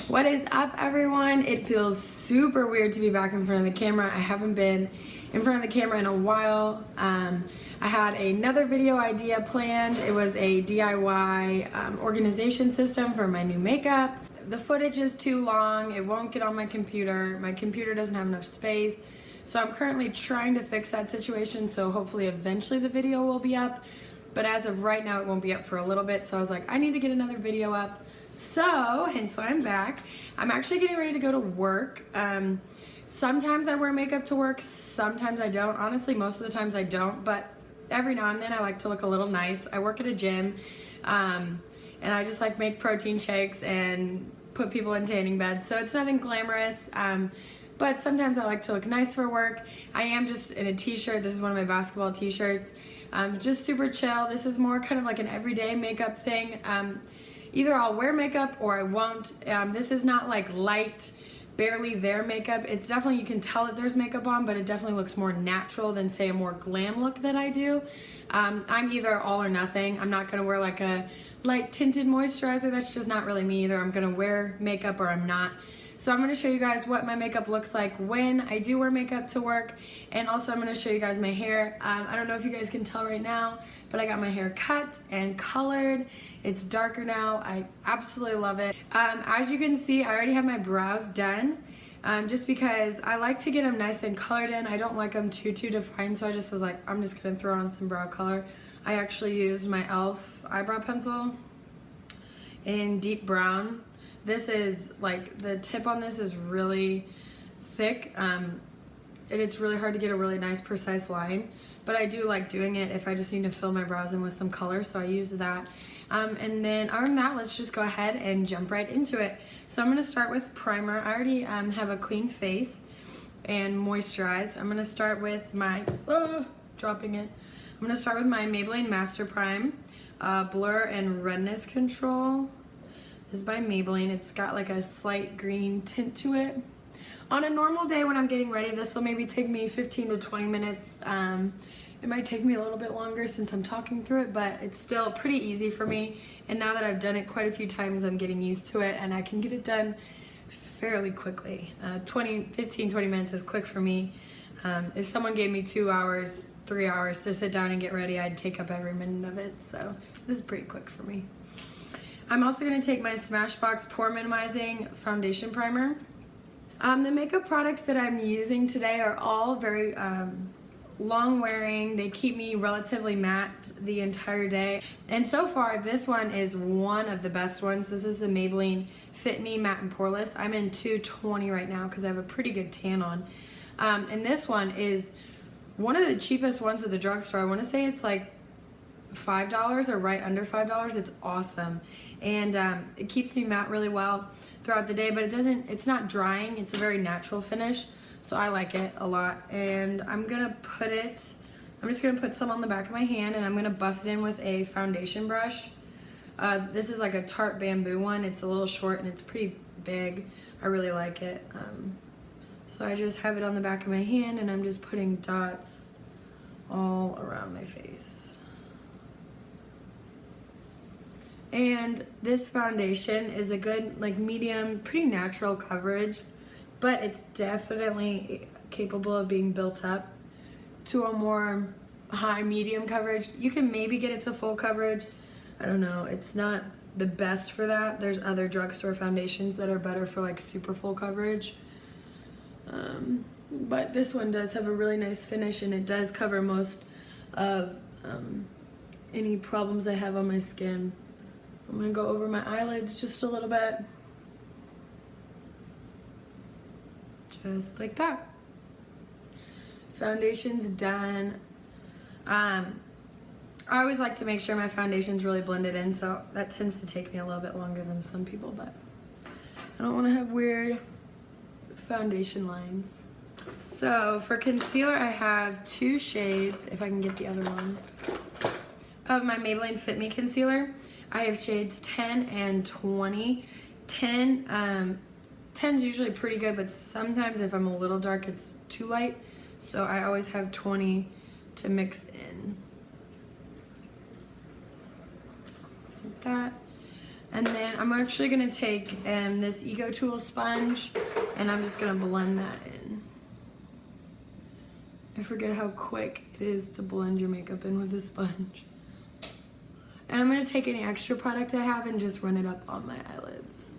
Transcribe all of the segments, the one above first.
What is up, everyone? It feels super weird to be back in front of the camera. I haven't been in front of the camera in a while. I had another video idea planned. It was a DIY organization system for my new makeup. The footage is too long. It won't get on my computer. My computer doesn't have enough space. So I'm currently trying to fix that situation, so hopefully eventually the video will be up. But as of right now, it won't be up for a little bit. So I was like, I need to get another video up. So, hence why I'm back. I'm actually getting ready to go to work. Sometimes I wear makeup to work, sometimes I don't. Honestly, most of the times I don't, but every now and then I like to look a little nice. I work at a gym, and I just like make protein shakes and put people in tanning beds. So it's nothing glamorous, but sometimes I like to look nice for work. I am just in a t-shirt. This is one of my basketball t-shirts. Just super chill. This is more kind of like an everyday makeup thing. Either I'll wear makeup or I won't. This is not like light, barely there makeup. It's definitely, you can tell that there's makeup on, but it definitely looks more natural than say a more glam look that I do. I'm either all or nothing. I'm not gonna wear like a light tinted moisturizer. That's just not really me either. I'm gonna wear makeup or I'm not. So I'm gonna show you guys what my makeup looks like when I do wear makeup to work. And also I'm gonna show you guys my hair. I don't know if you guys can tell right now, but I got my hair cut and colored. It's darker now. I absolutely love it. As you can see, I already have my brows done. Just because I like to get them nice and colored in. I don't like them too defined, so I just was like, I'm just gonna throw on some brow color. I actually used my e.l.f. eyebrow pencil in deep brown. This is like, the tip on this is really thick, and it's really hard to get a really nice precise line, but I do like doing it if I just need to fill my brows in with some color, so I used that. And then other than that, let's just go ahead and jump right into it. So I'm gonna start with primer. I already have a clean face and moisturized. I'm gonna start with my, dropping it. I'm gonna start with my Maybelline Master Prime, Blur and Redness Control. This is by Maybelline. It's got like a slight green tint to it. On a normal day when I'm getting ready, this will maybe take me 15 to 20 minutes. It might take me a little bit longer since I'm talking through it, but it's still pretty easy for me. And now that I've done it quite a few times, I'm getting used to it and I can get it done fairly quickly. 15, 20 minutes is quick for me. If someone gave me 2 hours, 3 hours to sit down and get ready, I'd take up every minute of it. So this is pretty quick for me. I'm also going to take my Smashbox Pore Minimizing Foundation Primer. The makeup products that I'm using today are all very long wearing. They keep me relatively matte the entire day. And so far, this one is one of the best ones. This is the Maybelline Fit Me Matte and Poreless. I'm in 220 right now because I have a pretty good tan on. And this one is one of the cheapest ones at the drugstore. I want to say it's like $5 or right under $5. It's awesome, and it keeps me matte really well throughout the day, but it's not drying. It's a very natural finish, so I like it a lot. And I'm just gonna put some on the back of my hand, and I'm gonna buff it in with a foundation brush. This is like a Tarte bamboo one. It's a little short and it's pretty big. I really like it. So I just have it on the back of my hand, and I'm just putting dots all around my face. And this foundation is a good, like, medium, pretty natural coverage, but it's definitely capable of being built up to a more high medium coverage. You can maybe get it to full coverage. I don't know, it's not the best for that. There's other drugstore foundations that are better for like super full coverage. But this one does have a really nice finish, and it does cover most of any problems I have on my skin. I'm gonna go over my eyelids just a little bit. Just like that. Foundation's done. I always like to make sure my foundation's really blended in, so that tends to take me a little bit longer than some people, but I don't wanna have weird foundation lines. So for concealer, I have 2 shades, if I can get the other one, of my Maybelline Fit Me concealer. I have shades 10 and 20. 10's usually pretty good, but sometimes if I'm a little dark, it's too light. So I always have 20 to mix in. Like that. And then I'm actually gonna take this Ego Tool sponge and I'm just gonna blend that in. I forget how quick it is to blend your makeup in with a sponge. And I'm gonna take any extra product I have and just run it up on my eyelids.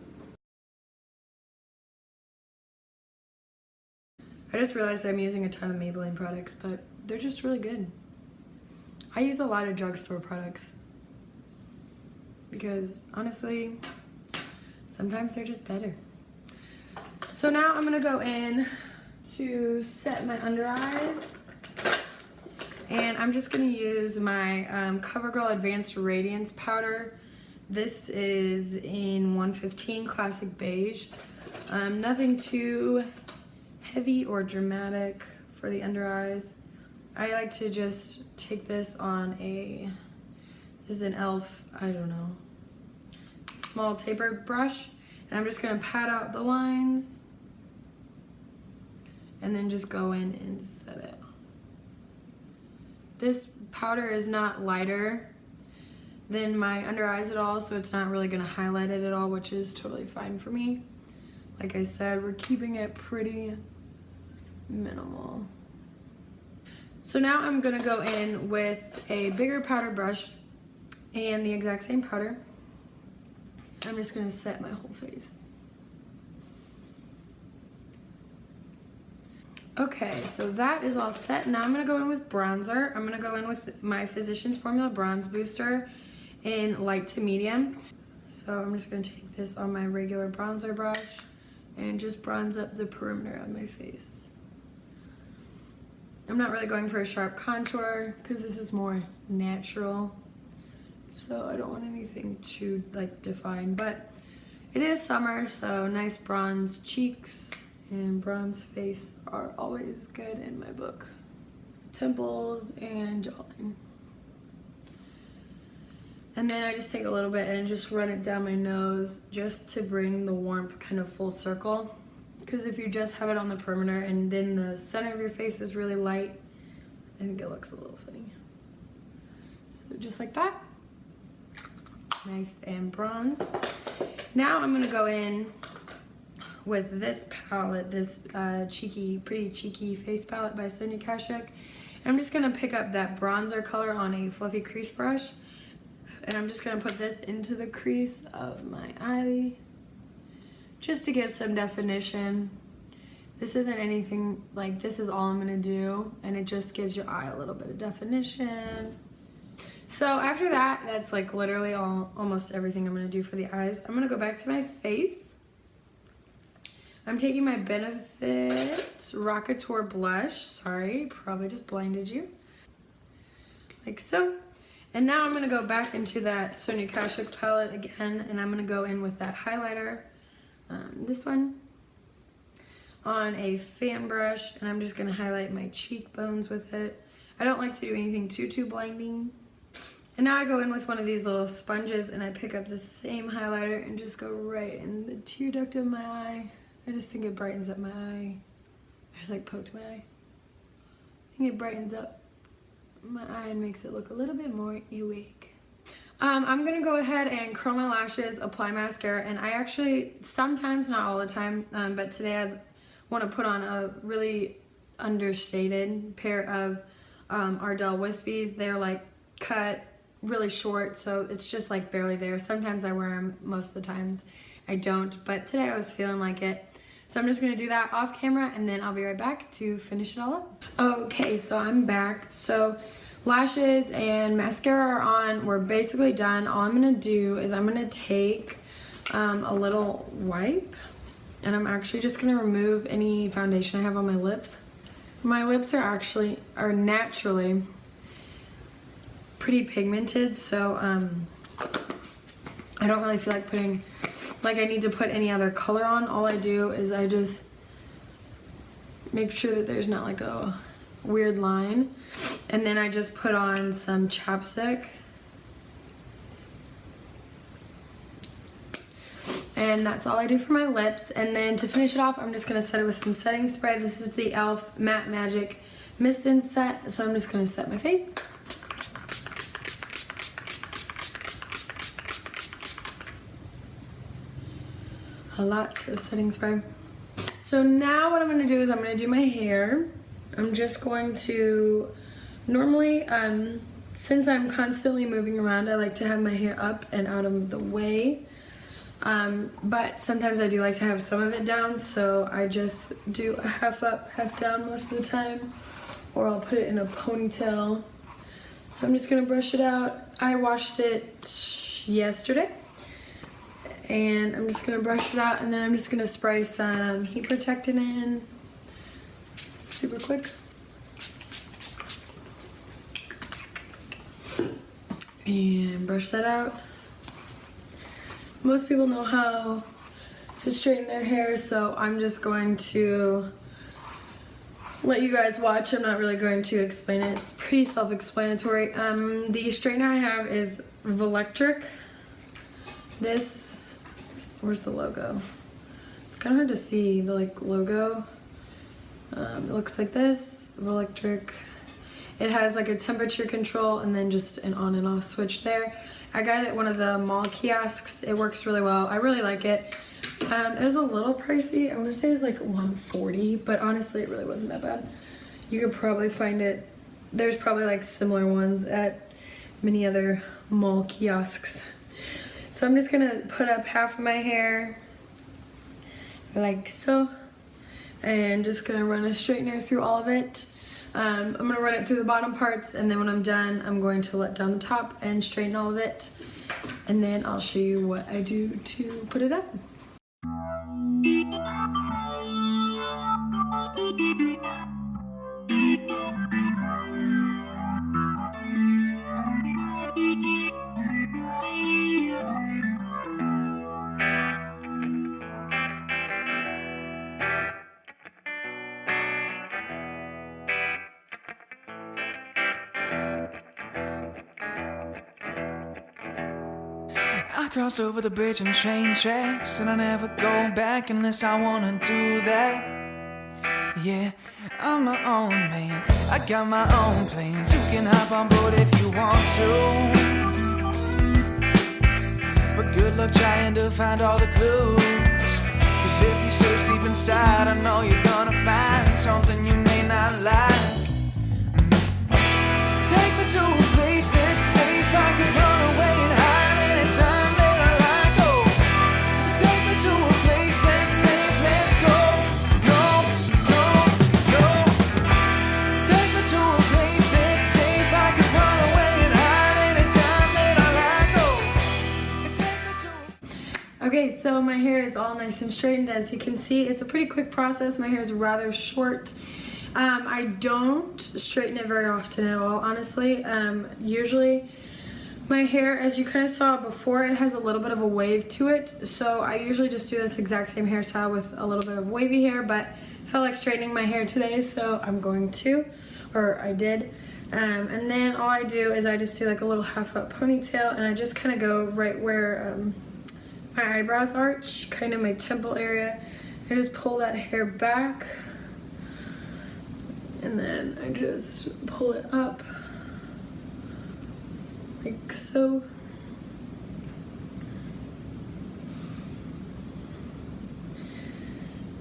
I just realized I'm using a ton of Maybelline products, but they're just really good. I use a lot of drugstore products because honestly, sometimes they're just better. So now I'm gonna go in to set my under eyes. And I'm just gonna use my CoverGirl Advanced Radiance Powder. This is in 115 Classic Beige. Nothing too heavy or dramatic for the under eyes. I like to just take this on this is an e.l.f., I don't know, small tapered brush. And I'm just gonna pat out the lines and then just go in and set it. This powder is not lighter than my under eyes at all, so it's not really gonna highlight it at all, which is totally fine for me. Like I said, we're keeping it pretty minimal. So now I'm gonna go in with a bigger powder brush and the exact same powder. I'm just gonna set my whole face. Okay, so that is all set. Now I'm gonna go in with bronzer. I'm gonna go in with my Physicians Formula Bronze Booster in light to medium. So I'm just gonna take this on my regular bronzer brush and just bronze up the perimeter of my face. I'm not really going for a sharp contour because this is more natural. So I don't want anything too like defined, but it is summer, so nice bronze cheeks and bronze face are always good in my book. Temples and jawline. And then I just take a little bit and just run it down my nose just to bring the warmth kind of full circle. Because if you just have it on the perimeter and then the center of your face is really light, I think it looks a little funny. So just like that. Nice and bronze. Now I'm gonna go in with this palette, this pretty cheeky face palette by Sonia Kashuk. I'm just gonna pick up that bronzer color on a fluffy crease brush, and I'm just gonna put this into the crease of my eye, just to get some definition. This isn't anything, like this is all I'm gonna do, and it just gives your eye a little bit of definition. So after that, that's like literally almost everything I'm gonna do for the eyes. I'm gonna go back to my face. I'm taking my Benefit Rockateur blush. Sorry, probably just blinded you. Like so. And now I'm gonna go back into that Sonia Kashuk palette again, and I'm gonna go in with that highlighter, this one, on a fan brush, and I'm just gonna highlight my cheekbones with it. I don't like to do anything too blinding. And now I go in with one of these little sponges and I pick up the same highlighter and just go right in the tear duct of my eye. I just think it brightens up my eye. I just like poked my eye. I think it brightens up my eye and makes it look a little bit more awake. I'm gonna go ahead and curl my lashes, apply mascara, and I actually, sometimes, not all the time, but today I want to put on a really understated pair of Ardell Wispies. They're like cut really short, so it's just like barely there. Sometimes I wear them, most of the times I don't, but today I was feeling like it. So I'm just gonna do that off camera and then I'll be right back to finish it all up. Okay, so I'm back. So lashes and mascara are on. We're basically done. All I'm gonna do is I'm gonna take a little wipe and I'm actually just gonna remove any foundation I have on my lips. My lips are naturally pretty pigmented, so I don't really feel like I need to put any other color on. All I do is I just make sure that there's not like a weird line, and then I just put on some chapstick, and that's all I do for my lips. And then to finish it off, I'm just gonna set it with some setting spray. This is the e.l.f. Matte Magic Mist and Set, so I'm just gonna set my face. a lot of setting spray. So now what I'm going to do is I'm going to do my hair. I'm just going to, normally, since I'm constantly moving around, I like to have my hair up and out of the way. But sometimes I do like to have some of it down, so I just do a half up, half down most of the time, or I'll put it in a ponytail. So I'm just gonna brush it out. I washed it yesterday, and I'm just gonna brush it out, and then I'm just gonna spray some heat protectant in, super quick. And brush that out. Most people know how to straighten their hair, so I'm just going to let you guys watch. I'm not really going to explain it. It's pretty self-explanatory. The straightener I have is Volectric. This, where's the logo? It's kind of hard to see the logo. It looks like this, Volectric. It has like a temperature control and then just an on and off switch there. I got it at one of the mall kiosks. It works really well. I really like it. It was a little pricey. I want to say it was like $140, but honestly it really wasn't that bad. You could probably find it. There's probably like similar ones at many other mall kiosks. So I'm just gonna put up half of my hair like so, and just gonna run a straightener through all of it. I'm gonna run it through the bottom parts, and then when I'm done, I'm going to let down the top and straighten all of it. And then I'll show you what I do to put it up. I cross over the bridge and train tracks, and I never go back unless I wanna do that. Yeah, I'm my own man, I got my own plans. You can hop on board if you want to, but good luck trying to find all the clues. Cause if you search deep inside, I know you're gonna find something you may not like. Take me to a place that's safe, I could run away and hide anytime that I like. Oh, take me to a place that's safe, let's go, go, go, go. Take me to a place that's safe, I could run away and hide anytime that I like. Oh, take me to a... Okay, so my hair is all nice and straightened. As you can see, it's a pretty quick process. My hair is rather short. I don't straighten it very often at all, honestly. Usually my hair, as you kind of saw before, it has a little bit of a wave to it. So I usually just do this exact same hairstyle with a little bit of wavy hair, but I felt like straightening my hair today, so I'm going to, or I did. And then all I do is I just do like a little half up ponytail, and I just kind of go right where my eyebrows arch, kind of my temple area. I just pull that hair back, and then I just pull it up like so.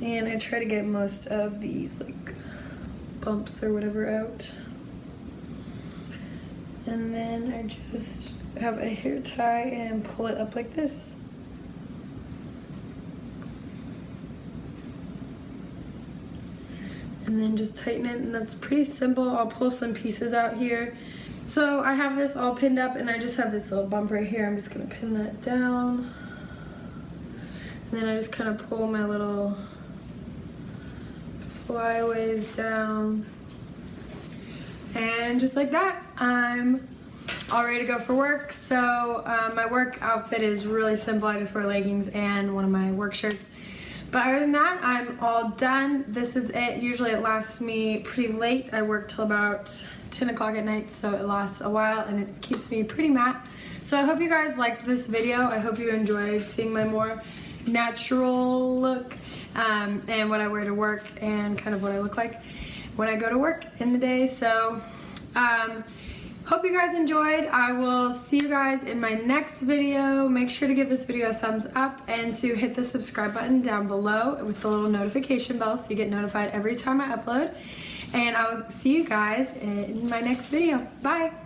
And I try to get most of these like bumps or whatever out. And then I just have a hair tie and pull it up like this. And then just tighten it, and that's pretty simple. I'll pull some pieces out here. So I have this all pinned up, and I just have this little bump right here. I'm just gonna pin that down. And then I just kind of pull my little flyaways down. And just like that, I'm all ready to go for work. So my work outfit is really simple. I just wear leggings and one of my work shirts. But other than that, I'm all done. This is it. Usually it lasts me pretty late. I work till about 10 o'clock at night, so it lasts a while and it keeps me pretty matte. So I hope you guys liked this video. I hope you enjoyed seeing my more natural look and what I wear to work and kind of what I look like when I go to work in the day. So hope you guys enjoyed. I will see you guys in my next video. Make sure to give this video a thumbs up and to hit the subscribe button down below with the little notification bell so you get notified every time I upload. And I will see you guys in my next video. Bye.